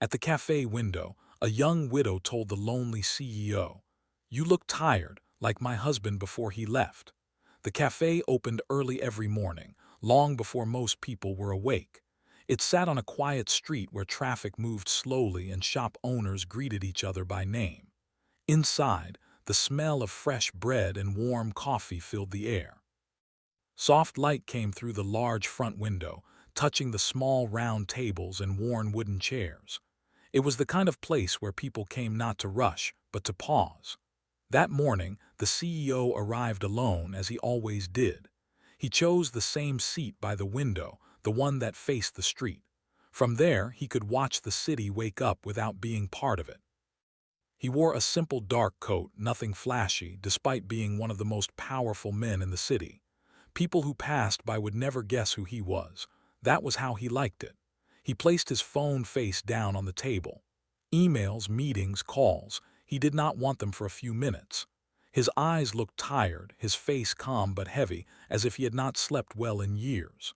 At the cafe window, a young widow told the lonely CEO, "You look tired, like my husband before he left." The cafe opened early every morning, long before most people were awake. It sat on a quiet street where traffic moved slowly and shop owners greeted each other by name. Inside, the smell of fresh bread and warm coffee filled the air. Soft light came through the large front window, touching the small round tables and worn wooden chairs. It was the kind of place where people came not to rush, but to pause. That morning, the CEO arrived alone, as he always did. He chose the same seat by the window, the one that faced the street. From there, he could watch the city wake up without being part of it. He wore a simple dark coat, nothing flashy, despite being one of the most powerful men in the city. People who passed by would never guess who he was. That was how he liked it. He placed his phone face down on the table. Emails, meetings, calls. He did not want them for a few minutes. His eyes looked tired, his face calm but heavy, as if he had not slept well in years.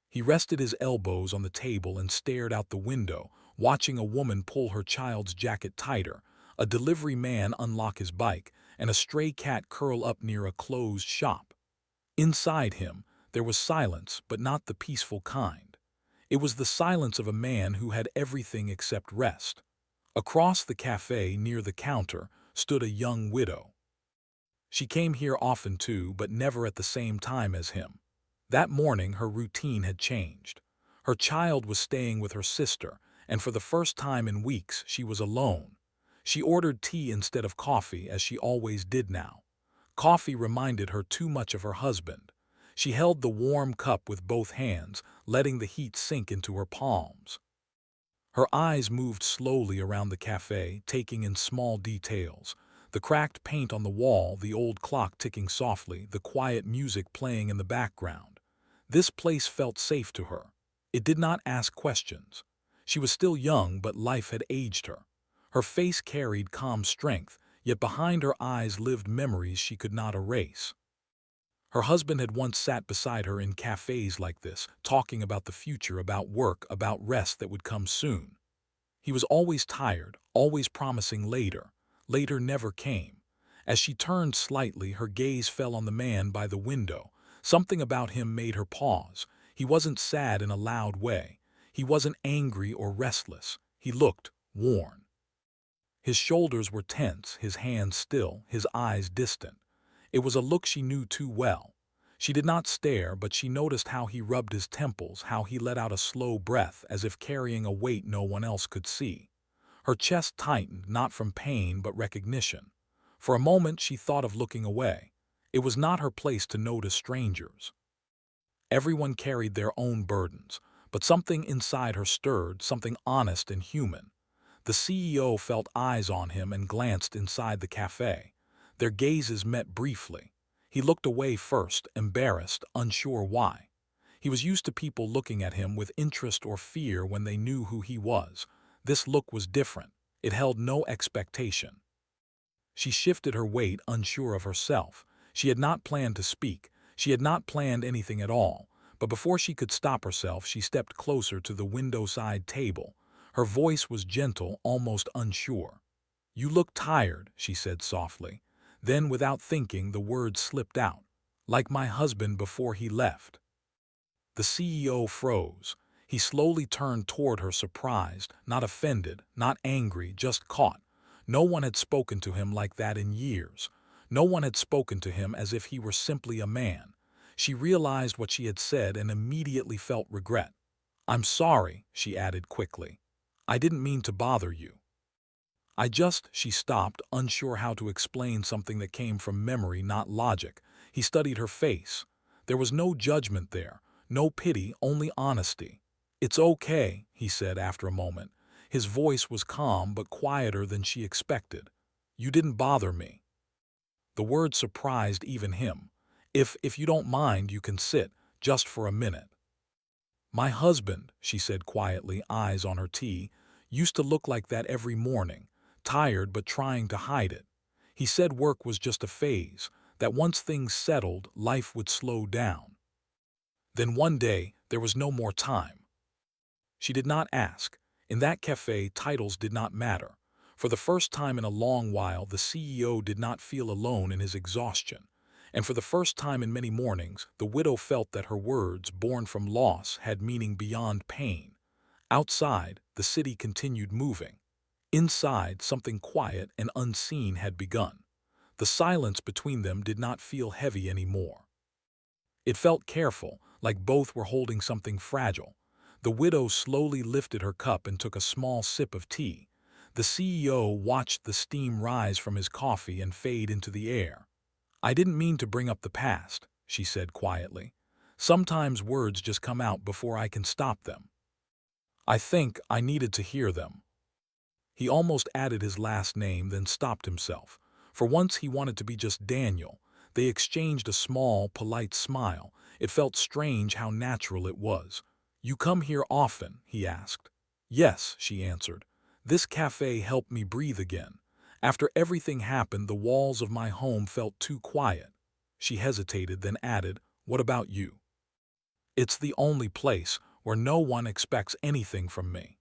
He rested his elbows on the table and stared out the window, watching a woman pull her child's jacket tighter, a delivery man unlock his bike, and a stray cat curl up near a closed shop. Inside him, there was silence, but not the peaceful kind. It was the silence of a man who had everything except rest. Across the cafe, near the counter, stood a young widow. She came here often too, but never at the same time as him. That morning, her routine had changed. Her child was staying with her sister, and for the first time in weeks, she was alone. She ordered tea instead of coffee, as she always did now. Coffee reminded her too much of her husband. She held the warm cup with both hands, letting the heat sink into her palms. Her eyes moved slowly around the cafe, taking in small details. The cracked paint on the wall, the old clock ticking softly, the quiet music playing in the background. This place felt safe to her. It did not ask questions. She was still young, but life had aged her. Her face carried calm strength, yet behind her eyes lived memories she could not erase. Her husband had once sat beside her in cafes like this, talking about the future, about work, about rest that would come soon. He was always tired, always promising later. Later never came. As she turned slightly, her gaze fell on the man by the window. Something about him made her pause. He wasn't sad in a loud way. He wasn't angry or restless. He looked worn. His shoulders were tense, his hands still, his eyes distant. It was a look she knew too well. She did not stare, but she noticed how he rubbed his temples, how he let out a slow breath, as if carrying a weight no one else could see. Her chest tightened, not from pain but recognition. For a moment she thought of looking away. It was not her place to notice strangers. Everyone carried their own burdens, but something inside her stirred, something honest and human. The CEO felt eyes on him and glanced inside the cafe. Their gazes met briefly. He looked away first, embarrassed, unsure why. He was used to people looking at him with interest or fear when they knew who he was. This look was different. It held no expectation. She shifted her weight, unsure of herself. She had not planned to speak. She had not planned anything at all. But before she could stop herself, she stepped closer to the window-side table. Her voice was gentle, almost unsure. "You look tired," she said softly. Then, without thinking, the words slipped out. "Like my husband before he left." The CEO froze. He slowly turned toward her, surprised, not offended, not angry, just caught. No one had spoken to him like that in years. No one had spoken to him as if he were simply a man. She realized what she had said and immediately felt regret. "I'm sorry," she added quickly. "I didn't mean to bother you." She stopped, unsure how to explain something that came from memory, not logic. He studied her face. There was no judgment there, no pity, only honesty. "It's okay," he said after a moment. His voice was calm but quieter than she expected. "You didn't bother me." The word surprised even him. If you don't mind, you can sit, just for a minute." "My husband," she said quietly, eyes on her tea, "used to look like that every morning, tired but trying to hide it. He said work was just a phase, that once things settled, life would slow down. Then one day, there was no more time." She did not ask. In that cafe, titles did not matter. For the first time in a long while, the CEO did not feel alone in his exhaustion. And for the first time in many mornings, the widow felt that her words, born from loss, had meaning beyond pain. Outside, the city continued moving. Inside, something quiet and unseen had begun. The silence between them did not feel heavy anymore. It felt careful, like both were holding something fragile. The widow slowly lifted her cup and took a small sip of tea. The CEO watched the steam rise from his coffee and fade into the air. "I didn't mean to bring up the past," she said quietly. "Sometimes words just come out before I can stop them. I think I needed to hear them." He almost added his last name, then stopped himself. For once he wanted to be just Daniel. They exchanged a small, polite smile. It felt strange how natural it was. "You come here often?" he asked. "Yes," she answered. "This cafe helped me breathe again. After everything happened, the walls of my home felt too quiet." She hesitated, then added, "What about you?" "It's the only place where no one expects anything from me."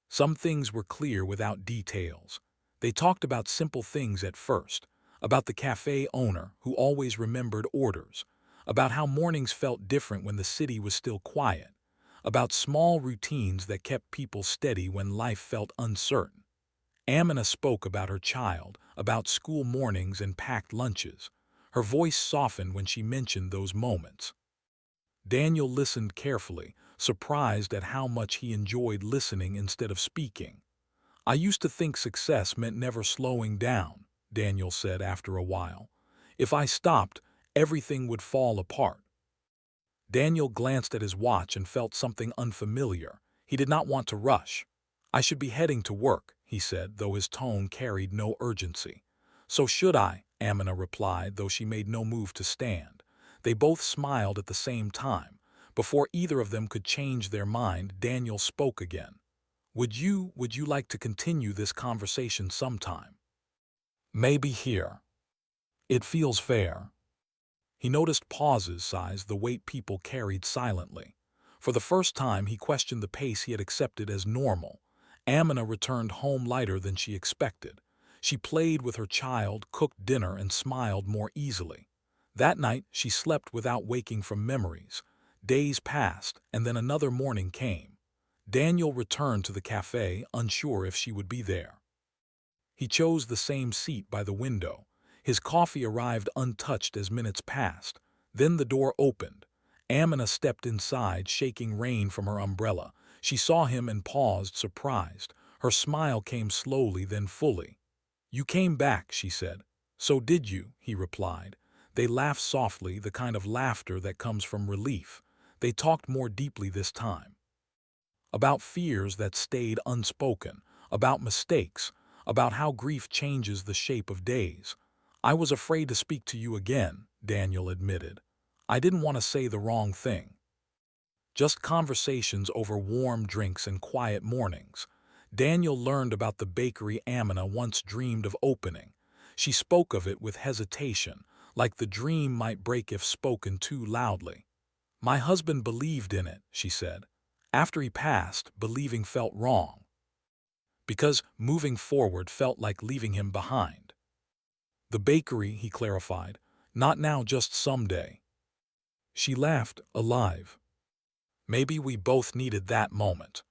Some things were clear without details. They talked about simple things at first, about the cafe owner who always remembered orders, about how mornings felt different when the city was still quiet, about small routines that kept people steady when life felt uncertain. Amina spoke about her child, about school mornings and packed lunches. Her voice softened when she mentioned those moments. Daniel listened carefully, surprised at how much he enjoyed listening instead of speaking. "I used to think success meant never slowing down," Daniel said after a while. "If I stopped, everything would fall apart." Daniel glanced at his watch and felt something unfamiliar. He did not want to rush. "I should be heading to work," he said, though his tone carried no urgency. "So should I," Amina replied, though she made no move to stand. They both smiled at the same time. Before either of them could change their mind, Daniel spoke again. Would you like to continue this conversation sometime? Maybe here. It feels fair." He noticed pauses, sighs, the weight people carried silently. For the first time, he questioned the pace he had accepted as normal. Amina returned home lighter than she expected. She played with her child, cooked dinner, and smiled more easily. That night, she slept without waking from memories. Days passed, and then another morning came. Daniel returned to the cafe, unsure if she would be there. He chose the same seat by the window. His coffee arrived untouched as minutes passed. Then the door opened. Amina stepped inside, shaking rain from her umbrella. She saw him and paused, surprised. Her smile came slowly, then fully. "You came back," she said. "So did you," he replied. They laughed softly, the kind of laughter that comes from relief. They talked more deeply this time. About fears that stayed unspoken, about mistakes, about how grief changes the shape of days. "I was afraid to speak to you again," Daniel admitted. "I didn't want to say the wrong thing." Just conversations over warm drinks and quiet mornings. Daniel learned about the bakery Amina once dreamed of opening. She spoke of it with hesitation, like the dream might break if spoken too loudly. "My husband believed in it," she said. "After he passed, believing felt wrong. Because moving forward felt like leaving him behind." "The bakery," he clarified. "Not now, just someday." She laughed, alive. Maybe we both needed that moment.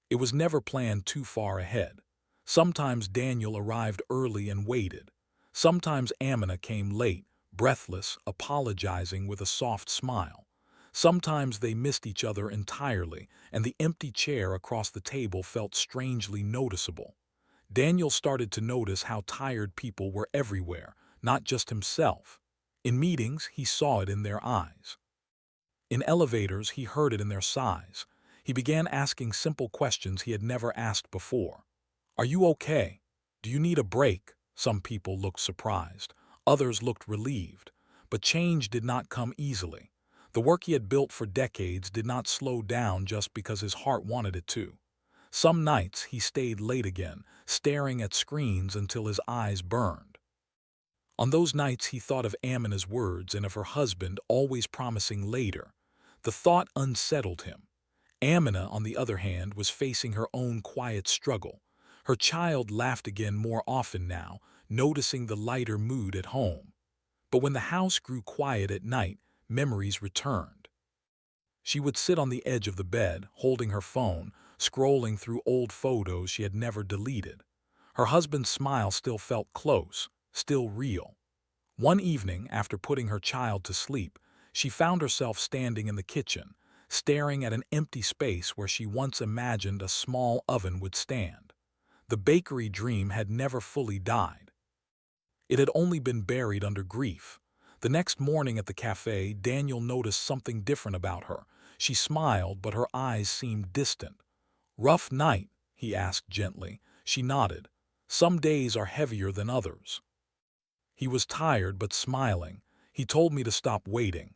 It was never planned too far ahead. Sometimes Daniel arrived early and waited. Sometimes Amina came late, breathless, apologizing with a soft smile. Sometimes they missed each other entirely, and the empty chair across the table felt strangely noticeable. Daniel started to notice how tired people were everywhere, not just himself. In meetings, he saw it in their eyes. In elevators, he heard it in their sighs. He began asking simple questions he had never asked before. "Are you okay? Do you need a break?" Some people looked surprised. Others looked relieved. But change did not come easily. The work he had built for decades did not slow down just because his heart wanted it to. Some nights he stayed late again, staring at screens until his eyes burned. On those nights he thought of Amina's words and of her husband always promising later. The thought unsettled him. Amina, on the other hand, was facing her own quiet struggle. Her child laughed again more often now, noticing the lighter mood at home. But when the house grew quiet at night, memories returned. She would sit on the edge of the bed, holding her phone, scrolling through old photos she had never deleted. Her husband's smile still felt close, still real. One evening, after putting her child to sleep, she found herself standing in the kitchen, staring at an empty space where she once imagined a small oven would stand. The bakery dream had never fully died. It had only been buried under grief. The next morning at the cafe, Daniel noticed something different about her. She smiled, but her eyes seemed distant. "Rough night?" he asked gently. She nodded. "Some days are heavier than others." He was tired but smiling. He told me to stop waiting.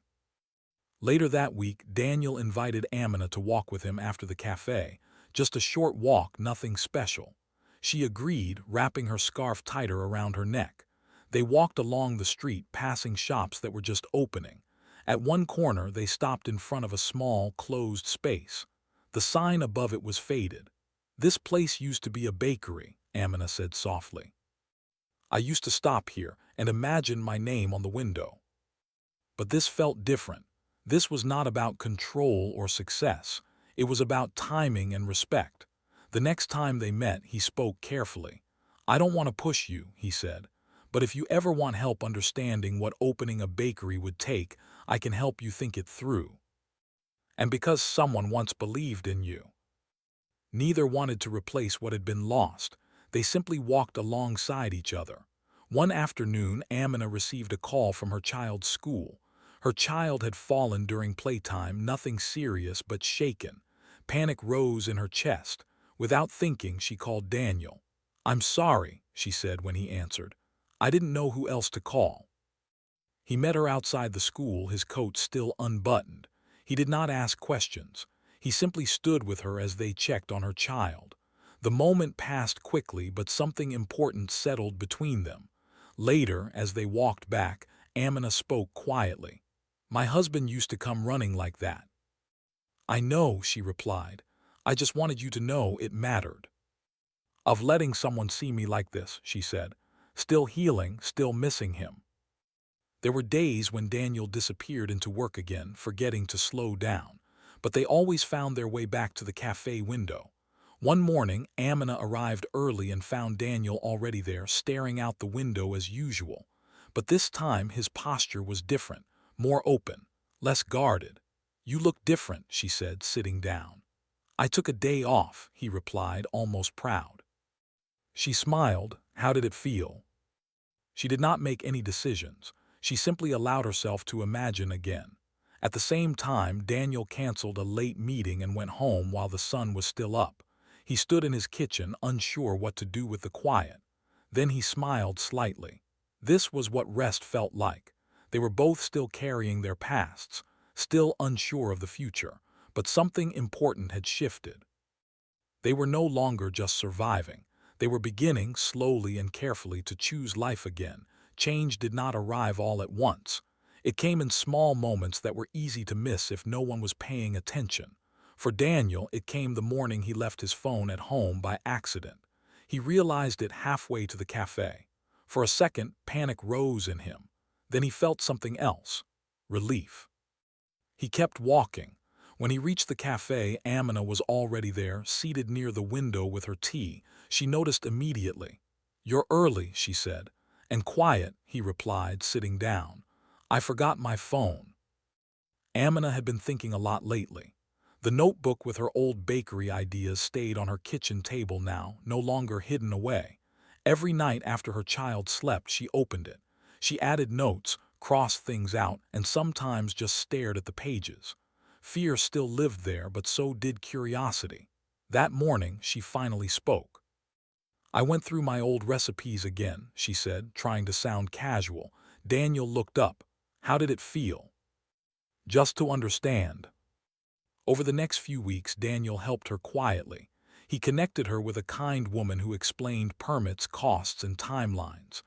Later that week, Daniel invited Amina to walk with him after the cafe. Just a short walk, nothing special. She agreed, wrapping her scarf tighter around her neck. They walked along the street, passing shops that were just opening. At one corner, they stopped in front of a small, closed space. The sign above it was faded. "This place used to be a bakery," Amina said softly. "I used to stop here and imagine my name on the window. But this felt different. This was not about control or success. It was about timing and respect." The next time they met, he spoke carefully. "I don't want to push you," he said, "but if you ever want help understanding what opening a bakery would take, I can help you think it through." And because someone once believed in you. Neither wanted to replace what had been lost. They simply walked alongside each other. One afternoon, Amina received a call from her child's school. Her child had fallen during playtime, nothing serious but shaken. Panic rose in her chest. Without thinking, she called Daniel. "I'm sorry," she said when he answered. "I didn't know who else to call." He met her outside the school, his coat still unbuttoned. He did not ask questions. He simply stood with her as they checked on her child. The moment passed quickly, but something important settled between them. Later, as they walked back, Amina spoke quietly. "My husband used to come running like that." "I know," she replied. "I just wanted you to know it mattered." "Of letting someone see me like this," she said. "Still healing, still missing him." There were days when Daniel disappeared into work again, forgetting to slow down. But they always found their way back to the cafe window. One morning, Amina arrived early and found Daniel already there, staring out the window as usual. But this time his posture was different, more open, less guarded. "You look different," she said, sitting down. "I took a day off," he replied, almost proud. She smiled. How did it feel? She did not make any decisions. She simply allowed herself to imagine again. At the same time, Daniel canceled a late meeting and went home while the sun was still up. He stood in his kitchen, unsure what to do with the quiet. Then he smiled slightly. This was what rest felt like. They were both still carrying their pasts, still unsure of the future, but something important had shifted. They were no longer just surviving. They were beginning, slowly and carefully, to choose life again. Change did not arrive all at once. It came in small moments that were easy to miss if no one was paying attention. For Daniel, it came the morning he left his phone at home by accident. He realized it halfway to the cafe. For a second, panic rose in him. Then he felt something else: relief. He kept walking. When he reached the cafe, Amina was already there, seated near the window with her tea. She noticed immediately. "You're early," she said. "And quiet," he replied, sitting down. "I forgot my phone." Amina had been thinking a lot lately. The notebook with her old bakery ideas stayed on her kitchen table now, no longer hidden away. Every night after her child slept, she opened it. She added notes, crossed things out, and sometimes just stared at the pages. Fear still lived there, but so did curiosity. That morning, she finally spoke. "I went through my old recipes again," she said, trying to sound casual. Daniel looked up. "How did it feel?" "Just to understand." Over the next few weeks, Daniel helped her quietly. He connected her with a kind woman who explained permits, costs, and timelines.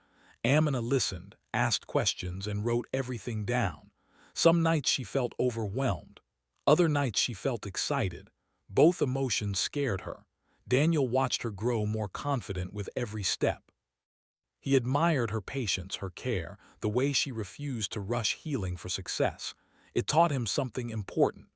Amina listened, asked questions, and wrote everything down. Some nights she felt overwhelmed. Other nights she felt excited. Both emotions scared her. Daniel watched her grow more confident with every step. He admired her patience, her care, the way she refused to rush healing for success. It taught him something important.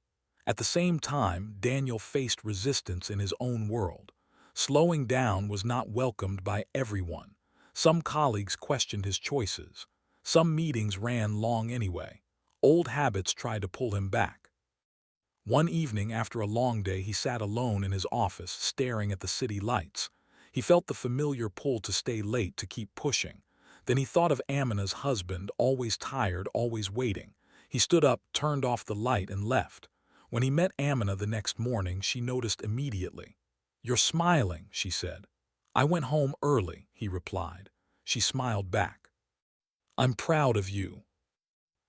At the same time, Daniel faced resistance in his own world. Slowing down was not welcomed by everyone. Some colleagues questioned his choices. Some meetings ran long anyway. Old habits tried to pull him back. One evening after a long day, he sat alone in his office, staring at the city lights. He felt the familiar pull to stay late, to keep pushing. Then he thought of Amina's husband, always tired, always waiting. He stood up, turned off the light, and left. When he met Amina the next morning, she noticed immediately. "You're smiling," she said. "I went home early," he replied. She smiled back. "I'm proud of you."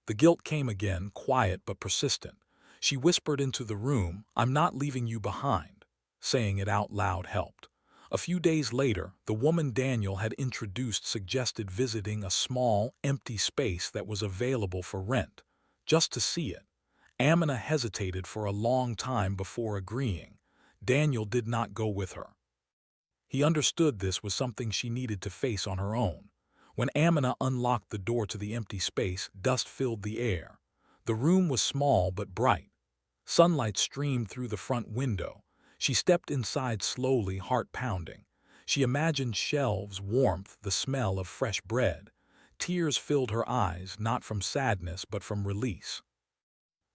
The guilt came again, quiet but persistent. She whispered into the room, "I'm not leaving you behind." Saying it out loud helped. A few days later, the woman Daniel had introduced suggested visiting a small, empty space that was available for rent, just to see it. Amina hesitated for a long time before agreeing. Daniel did not go with her. He understood this was something she needed to face on her own. When Amina unlocked the door to the empty space, dust filled the air. The room was small but bright. Sunlight streamed through the front window. She stepped inside slowly, heart pounding. She imagined shelves, warmth, the smell of fresh bread. Tears filled her eyes, not from sadness but from release.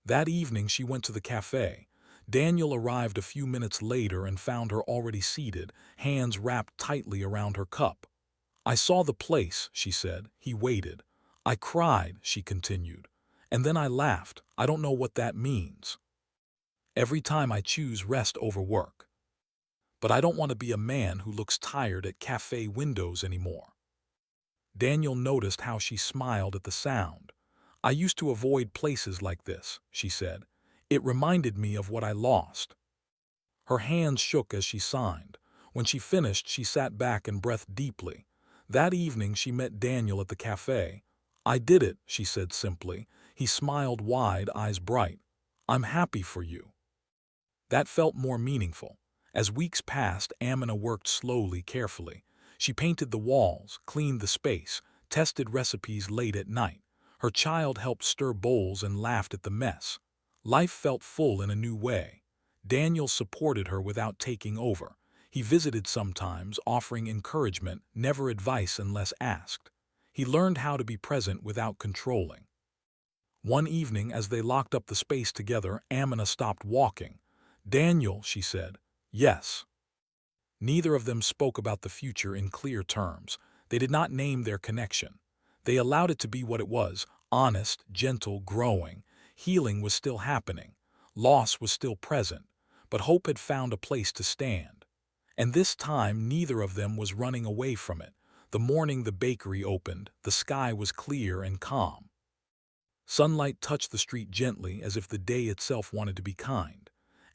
That evening she went to the cafe. Daniel arrived a few minutes later and found her already seated, hands wrapped tightly around her cup. "I saw the place," she said. "He waited. I cried," she continued. "And then I laughed. I don't know what that means. Every time I choose rest over work. But I don't want to be a man who looks tired at cafe windows anymore." Daniel noticed how she smiled at the sound. "I used to avoid places like this," she said. "It reminded me of what I lost." Her hands shook as she signed. When she finished, she sat back and breathed deeply. That evening she met Daniel at the cafe. "I did it," she said simply. He smiled wide, eyes bright. "I'm happy for you." That felt more meaningful. As weeks passed, Amina worked slowly, carefully. She painted the walls, cleaned the space, tested recipes late at night. Her child helped stir bowls and laughed at the mess. Life felt full in a new way. Daniel supported her without taking over. He visited sometimes, offering encouragement, never advice unless asked. He learned how to be present without controlling. One evening, as they locked up the space together, Amina stopped walking. "Daniel," she said. "Yes." Neither of them spoke about the future in clear terms. They did not name their connection. They allowed it to be what it was, honest, gentle, growing. Healing was still happening. Loss was still present. But hope had found a place to stand. And this time, neither of them was running away from it. The morning the bakery opened, the sky was clear and calm. Sunlight touched the street gently, as if the day itself wanted to be kind.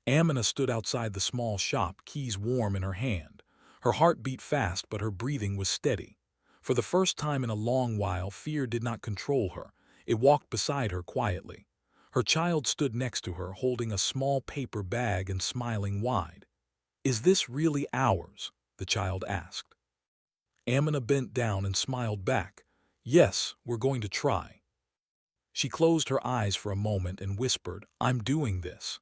Amina stood outside the small shop, keys warm in her hand. Her heart beat fast, but her breathing was steady. For the first time in a long while, fear did not control her. It walked beside her quietly. Her child stood next to her, holding a small paper bag and smiling wide. "Is this really ours?" the child asked. Amina bent down and smiled back. "Yes, we're going to try." She closed her eyes for a moment and whispered, "I'm doing this."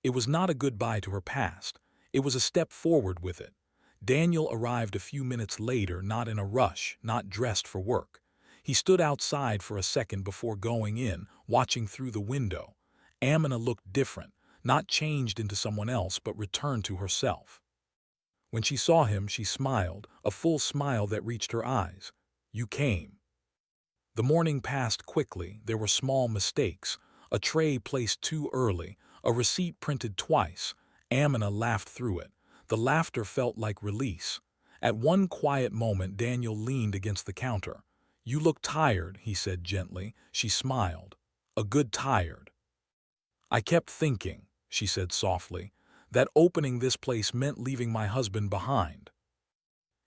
It was not a goodbye to her past. It was a step forward with it. Daniel arrived a few minutes later, not in a rush, not dressed for work. He stood outside for a second before going in, watching through the window. Amina looked different, not changed into someone else, but returned to herself. When she saw him, she smiled, a full smile that reached her eyes. "You came." The morning passed quickly. There were small mistakes. A tray placed too early, a receipt printed twice. Amina laughed through it. The laughter felt like release. At one quiet moment, Daniel leaned against the counter. "You look tired," he said gently. She smiled. "A good tired." "I kept thinking," she said softly, "that opening this place meant leaving my husband behind."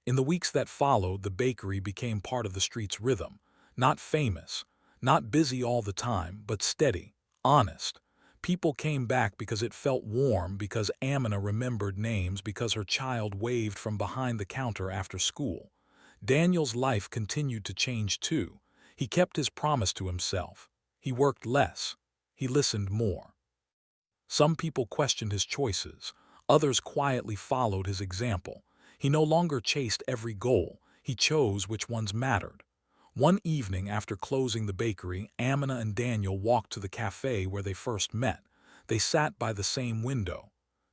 In the weeks that followed, the bakery became part of the street's rhythm. Not famous, not busy all the time, but steady, honest. People came back because it felt warm, because Amina remembered names, because her child waved from behind the counter after school. Daniel's life continued to change too. He kept his promise to himself. He worked less. He listened more. Some people questioned his choices. Others quietly followed his example. He no longer chased every goal. He chose which ones mattered. One evening after closing the bakery, Amina and Daniel walked to the cafe where they first met. They sat by the same window.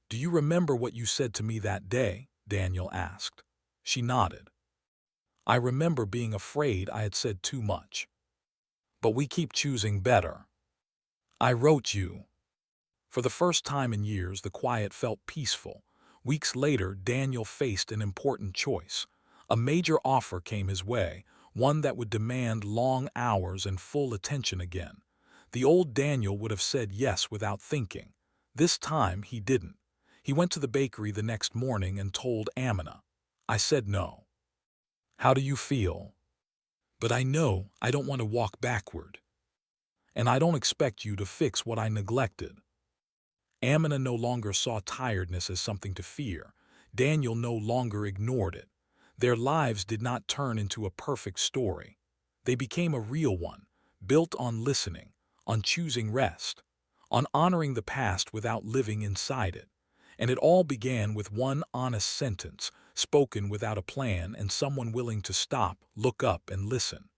"Do you remember what you said to me that day?" Daniel asked. She nodded. "I remember being afraid I had said too much. But we keep choosing better. I wrote you." For the first time in years, the quiet felt peaceful. Weeks later, Daniel faced an important choice. A major offer came his way, one that would demand long hours and full attention again. The old Daniel would have said yes without thinking. This time, he didn't. He went to the bakery the next morning and told Amina, "I said no." "How do you feel?" "But I know I don't want to walk backward. And I don't expect you to fix what I neglected." Amina no longer saw tiredness as something to fear. Daniel no longer ignored it. Their lives did not turn into a perfect story. They became a real one, built on listening, on choosing rest, on honoring the past without living inside it. And it all began with one honest sentence, spoken without a plan, and someone willing to stop, look up, and listen.